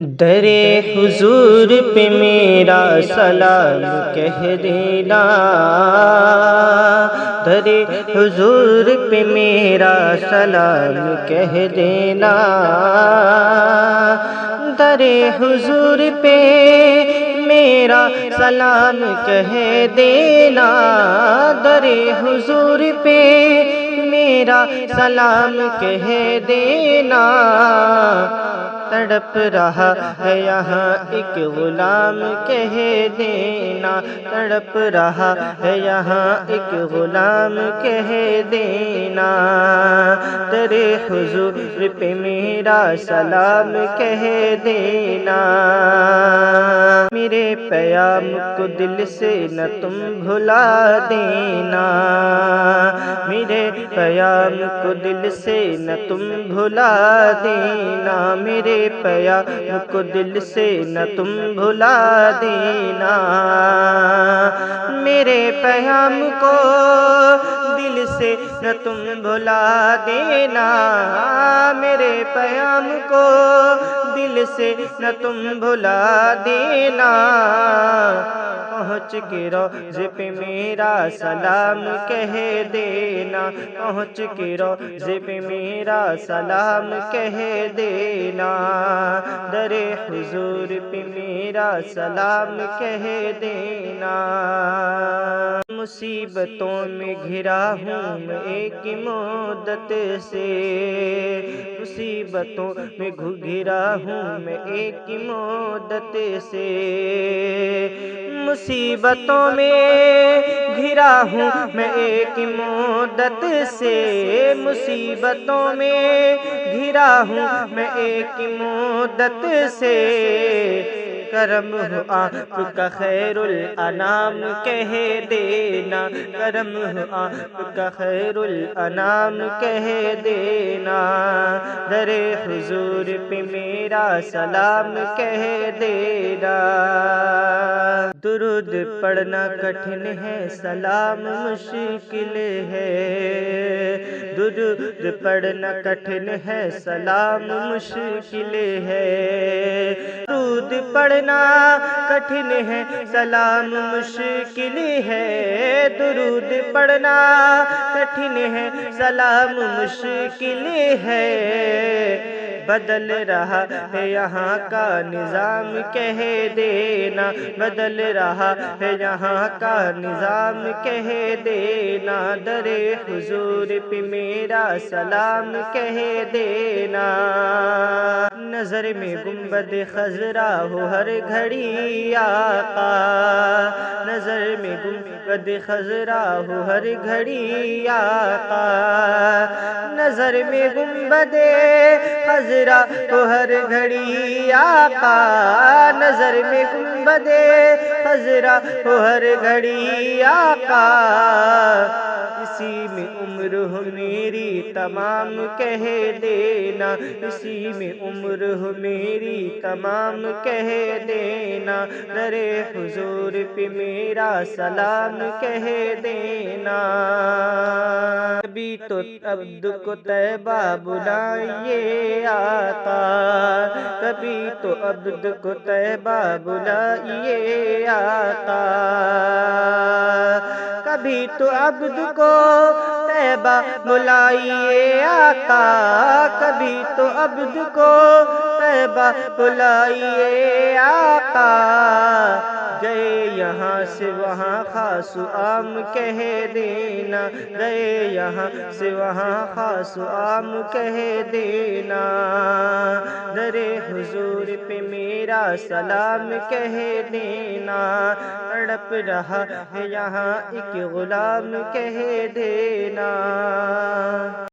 در حضور پہ میرا سلام کہہ دینا، در حضور پہ میرا سلام کہہ دینا، در حضور پہ میرا سلام کہہ دینا، در حضور پہ میرا سلام کہہ دینا۔ تڑپ رہا ہے یہاں ایک غلام کہہ دینا، تڑپ رہا ہے یہاں ایک غلام کہہ دینا، تیرے حضور پہ میرا سلام کہہ دینا۔ میرے پیام کو دل سے نہ تم بھلا دینا، میرے پیام کو دل سے نہ تم بھلا دینا، میرے پیام کو دل سے نہ تم بھلا دینا، میرے پیام کو دل سے نہ تم بھلا دینا، میرے پیام کو دل سے نہ تم بھلا دینا۔ پہنچ کے روضے پہ میرا سلام کہہ دینا، پہنچ کے روضے پہ میرا سلام کہہ دینا، در حضور پہ میرا سلام کہہ دینا۔ مصیبتوں میں گھرا ہوں میں ایک مدت سے، مصیبتوں میں گھرا ہوں میں ایک مدت سے، مصیبتوں میں گھرا ہوں میں ایک مدت سے، مصیبتوں میں گھرا ہوں میں ایک مدت سے، کرم ہو آپ کا خیر الانام کہہ دینا، کرم ہو آپ کا خیر الانام کہہ دینا، در حضور پہ میرا سلام کہہ دینا۔ درود پڑھنا کٹھن ہے سلام مشکل ہے، درود پڑھنا کٹھن ہے سلام مشکل ہے، درود پڑھنا کٹھن ہے سلام مشکل ہے، درود پڑھنا کٹھن ہے سلام مشکل ہے، بدل رہا ہے یہاں کا نظام کہہ دینا، بدل رہا ہے یہاں کا نظام کہہ دینا، در حضور پہ میرا سلام کہہ دینا۔ نظر میں گنبد خضرا ہو ہر گھڑی آقا، نظر میں گنبد خضرا ہو ہر گھڑی آقا، نظر میں گنبد خضرا ہو ہر گھڑی آقا، نظر میں گنبد خضرا ہو ہر گھڑی آقا، اسی میں عمر ہو میری تمام کہہ دینا، اسی میں عمر ہو میری تمام کہہ دینا، در حضور پہ میرا سلام کہہ دینا۔ کبھی تو عبد کو طیبہ بلائیے آقا، کبھی تو عبد کو طیبہ بلائیے آقا، کبھی تو عبد کو طیبہ بلائیے آقا، کبھی تو عبد کو طیبہ بلائیے آقا، گئے یہاں سے وہاں خاص عام کہہ دینا، گئے یہاں سے وہاں خاص عام کہہ دینا، در حضور پہ میرا سلام کہہ دینا، تڑپ رہا ہے یہاں ایک غلام کہہ دینا۔